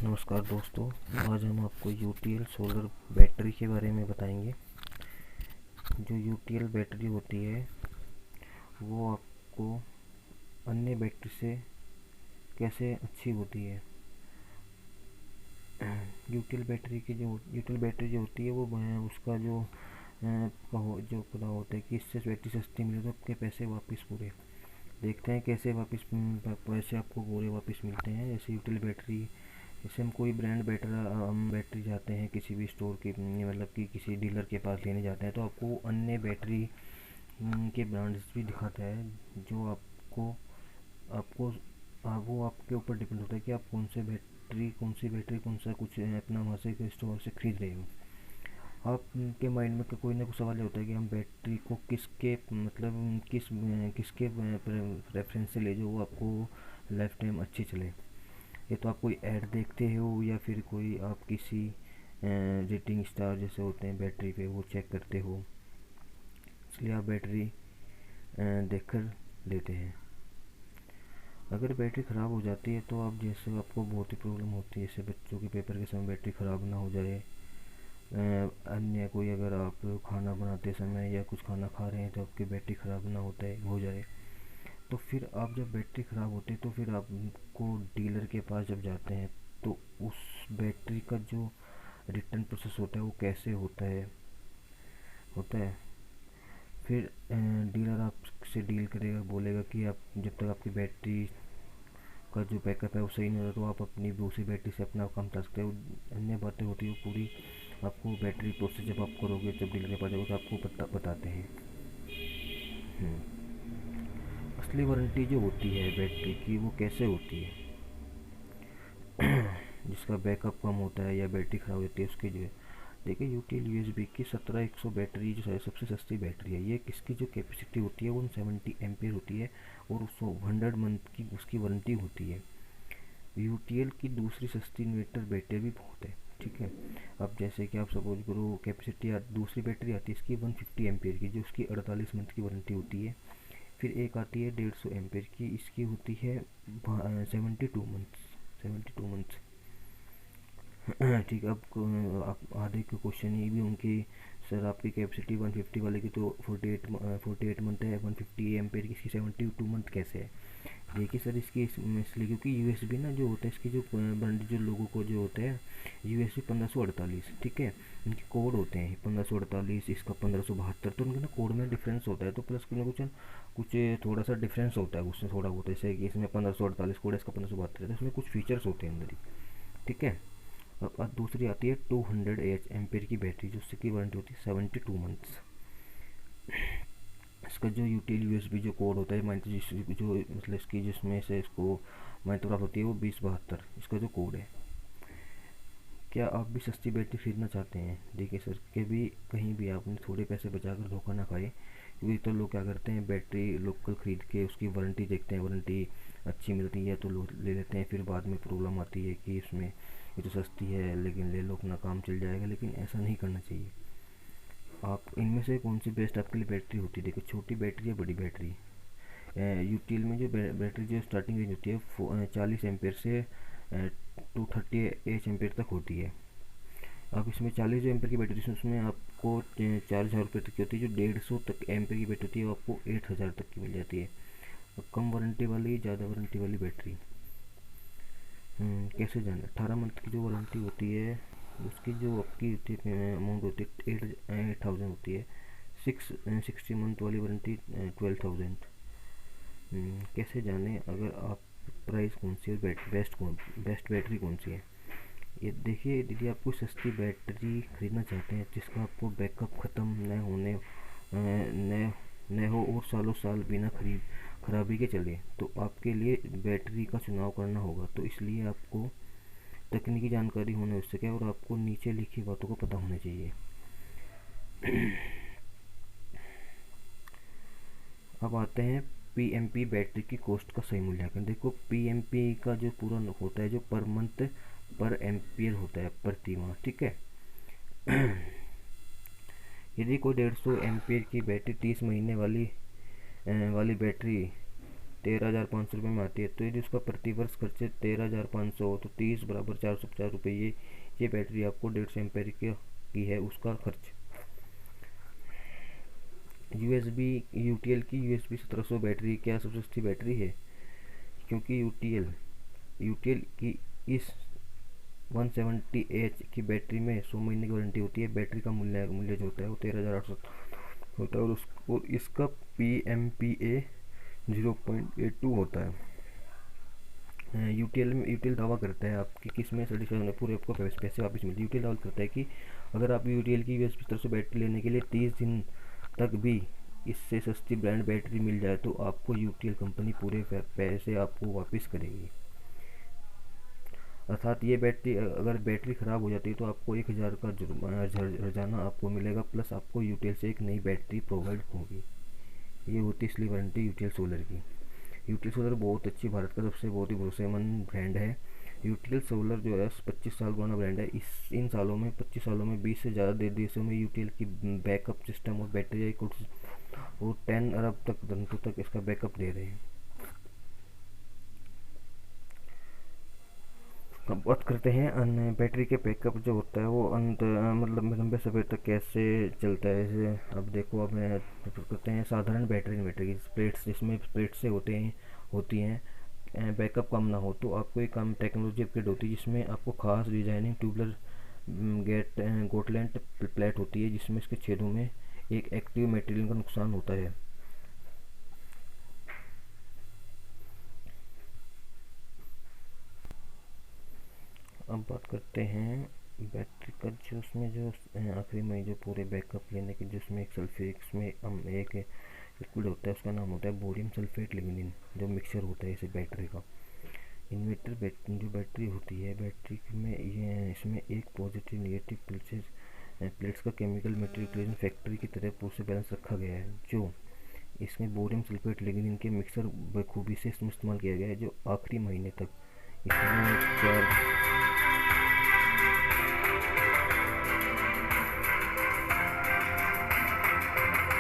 नमस्कार दोस्तों, आज हम आपको यूटीएल सोलर बैटरी के बारे में बताएंगे। जो यूटीएल बैटरी होती है वो आपको अन्य बैटरी से कैसे अच्छी होती है। यूटीएल बैटरी जो होती है वो उसका जो पता होता है कि इससे बैटरी सस्ती मिले तो आपके पैसे वापस पूरे। देखते हैं कैसे वापस पैसे आपको पूरे वापस मिलते हैं। जैसे यूटीएल बैटरी, जैसे हम कोई ब्रांड हम बैटरी जाते हैं किसी भी स्टोर की, मतलब कि किसी डीलर के पास लेने जाते हैं तो आपको अन्य बैटरी के ब्रांड्स भी दिखाता है, जो आपको आपको वो आपके ऊपर डिपेंड होता है कि आप कौन सी बैटरी कौन सा कुछ अपना वहाँ से स्टोर से खरीद रहे हो। आपके माइंड में कोई ना कोई सवाल होता है कि हम बैटरी को किसके रेफरेंस से ले जो वो आपको लाइफ टाइम अच्छी चले। ये तो आप कोई ऐड देखते हो या फिर कोई आप किसी रेटिंग स्टार जैसे होते हैं बैटरी पे वो चेक करते हो, इसलिए आप बैटरी देखकर लेते हैं। अगर बैटरी ख़राब हो जाती है तो आप जैसे आपको बहुत ही प्रॉब्लम होती है, जैसे बच्चों के पेपर के समय बैटरी ख़राब ना हो जाए, अन्य कोई अगर आप खाना बनाते समय या कुछ खाना खा रहे हैं तो आपकी बैटरी ख़राब ना हो जाए, तो फिर आप जब बैटरी ख़राब होती है तो फिर आपको डीलर के पास जब जाते हैं तो उस बैटरी का जो रिटर्न प्रोसेस होता है वो कैसे होता है। फिर डीलर आपसे डील करेगा, बोलेगा कि आप जब तक आपकी बैटरी का जो बैकअप है वो सही नहीं होता तो आप अपनी दूसरी बैटरी से अपना काम कर सकते हो। अन्य बातें होती है वो पूरी आपको बैटरी प्रोसेस जब आप करोगे, जब डीलर के पास जाओगे तो आपको बताते हैं। असली वारंटी जो होती है बैटरी की वो कैसे होती है, जिसका बैकअप कम होता है या बैटरी ख़राब होती है उसकी जो है। देखिए यूटीएल यूएसबी की 17100 बैटरी जो है सबसे सस्ती बैटरी है। ये इसकी जो कैपेसिटी होती है वो 70 एम्पेयर होती है और 100 मंथ की उसकी वारंटी होती है। यूटीएल की दूसरी सस्ती इन्वर्टर बैटरी भी बहुत है, ठीक है। अब जैसे कि आप सपोज करो कैपेसिटी दूसरी बैटरी आती है इसकी 150 एम्पेयर की, जो उसकी 48 मंथ की वारंटी होती है। फिर एक आती है 150 एम्पेयर की, इसकी होती है 72 मंथ्स। ठीक है। अब आप आधे के क्वेश्चन ये भी उनकी, सर आपकी कैपेसिटी 150 वाले की तो 48 मंथ है, 150 एम्पेयर की, इसकी 72 मंथ कैसे है। देखिए सर इसकी इसलिए क्योंकि यूएसबी ना जो होता है इसकी जो ब्रांड जो लोगों को जो होता है यूएसबी 1548, ठीक है। इनके कोड होते हैं 1548, इसका 1572, तो उनके ना कोड में डिफरेंस होता है। तो प्लस कुछ ना कुछ थोड़ा सा डिफरेंस होता है उसमें, थोड़ा बहुत ऐसे कि इसमें 1548 कोड है, इसका 1572 है, तो इसमें कुछ फीचर्स होते हैं अंदर ही, ठीक है। अब दूसरी आती है 200 एच एम्पेयर की बैटरी, जो उसकी वारंटी होती है 72 मंथ्स। इसका जो यूटीएल यूएसबी जो कोड होता है जो मतलब इसकी जिसमें से इसको माइक्रो प्राप्त होती है वो 2072, इसका जो कोड है। क्या आप भी सस्ती बैटरी खरीदना चाहते हैं? देखिए सर, कभी कहीं भी आपने थोड़े पैसे बचाकर धोखा ना खाए, क्योंकि तो लोग क्या करते हैं बैटरी लोकल ख़रीद के उसकी वारंटी देखते हैं, वारंटी अच्छी मिलती है तो लोग ले लेते हैं। फिर बाद में प्रॉब्लम आती है कि इसमें ये तो सस्ती है लेकिन ले लो अपना काम चल जाएगा, लेकिन ऐसा नहीं करना चाहिए। आप इनमें से कौन सी बेस्ट आपके लिए बैटरी होती है? देखो छोटी बैटरी या बड़ी बैटरी। यूटीएल में जो बैटरी जो स्टार्टिंग रेंज होती है 40 एम्पेयर से 230 एम्पेयर तक होती है। अब इसमें 40 जो एम्पेयर की बैटरी है उसमें आपको 4000 रुपये तक की होती है। जो 150 तक एम्पेयर की बैटरी होती है वो आपको 8000 तक की मिल जाती है। और कम वारंटी वाली ज़्यादा वारंटी वाली बैटरी कैसे जाना। 18 मंथ की जो वारंटी होती है उसकी जो आपकी होती है अमाउंट होती है 8000 होती है। 60 मंथ वाली वारंटी 12,000। कैसे जाने अगर आप प्राइस कौन सी है, बेस्ट बैटरी कौन सी है। ये देखिए, यदि आप कोई सस्ती बैटरी खरीदना चाहते हैं जिसका आपको बैकअप ख़त्म न होने न हो और सालों साल बिना खराबी के चले, तो आपके लिए बैटरी का चुनाव करना होगा। तो इसलिए आपको तकनीकी जानकारी होना आवश्यक है और आपको नीचे लिखी बातों को पता होना चाहिए। अब आते हैं पीएमपी बैटरी की कॉस्ट का सही मूल्यांकन। देखो पीएमपी का जो पूरा होता है जो पर मंथ पर एम्पियर होता है प्रति माह, ठीक है। यदि कोई 150 एम्पियर की बैटरी 30 महीने वाली बैटरी 13,500 रुपये में आती है। तो यदि उसका प्रति वर्ष खर्च 13,500 हो तो 30 बराबर 450 रुपये ये बैटरी आपको 150 एम्पेयर की है उसका खर्च। USB UTL की USB 1700 बैटरी क्या सबसे सस्ती बैटरी है? क्योंकि UTL की इस 170H की बैटरी में 100 महीने की वारंटी होती है। बैटरी का मूल्य जो होता है वो 13,800 होता है और इसका PMPA 0.82 होता है। यूटीएल दावा करता है आपकी किस में सर्टिफिकेशन पूरे आपको पैसे वापस मिलते हैं। यूटीएल दावा करता है कि अगर आप यूटीएल की USB तरफ से बैटरी लेने के लिए 30 दिन तक भी इससे सस्ती ब्रांड बैटरी मिल जाए तो आपको यूटीएल कंपनी पूरे पैसे आपको वापस करेगी। अर्थात ये बैटरी अगर बैटरी ख़राब हो जाती है तो आपको 1,000 का हर्जाना आपको मिलेगा, प्लस आपको यूटीएल से एक नई बैटरी प्रोवाइड होगी। ये होती है इसलिए वारंटी यूटीएल सोलर की। यूटीएल सोलर बहुत अच्छी, भारत का सबसे बहुत ही भरोसेमंद ब्रांड है। यूटीएल सोलर जो है 25 साल पुराना ब्रांड है। इन सालों में 25 सालों में 20 से ज़्यादा देशों में यूटीएल की बैकअप सिस्टम और बैटरी और 10 अरब तक घंटों तक इसका बैकअप दे रहे हैं। अब बात करते हैं बैटरी के बैकअप जो होता है वो मतलब लंबे समय तक कैसे चलता है। जैसे अब देखो, अब मैं करते हैं साधारण बैटरी इन्वर्टर की प्लेट्स, जिसमें प्लेट से होती हैं बैकअप कम ना हो तो आपको एक कम टेक्नोलॉजी अपग्रेड होती है जिसमें आपको खास डिजाइनिंग ट्यूबलर गोटलैंड प्लेट होती है जिसमें इसके छेदों में एक एक्टिव मटेरियल का नुकसान होता है। अब बात करते हैं बैटरी का जो उसमें जो आखिरी में जो पूरे बैकअप लेने के जिसमें एक सल्फेट में एक लिक्विड होता है उसका नाम होता है बोरियम सल्फेट लिग्निन, जो मिक्सचर होता है इसे बैटरी का। इन्वर्टर जो बैटरी होती है बैटरी में ये इसमें एक पॉजिटिव नेगेटिव प्लेट्स का केमिकल मटेरियल फैक्ट्री की तरह पूरे से बैलेंस रखा गया है। जो इसमें बोरियम सल्फेट लिग्निन के मिक्सर बखूबी से इसमें इस्तेमाल किया गया है जो आखिरी महीने तक इसमें चार्ज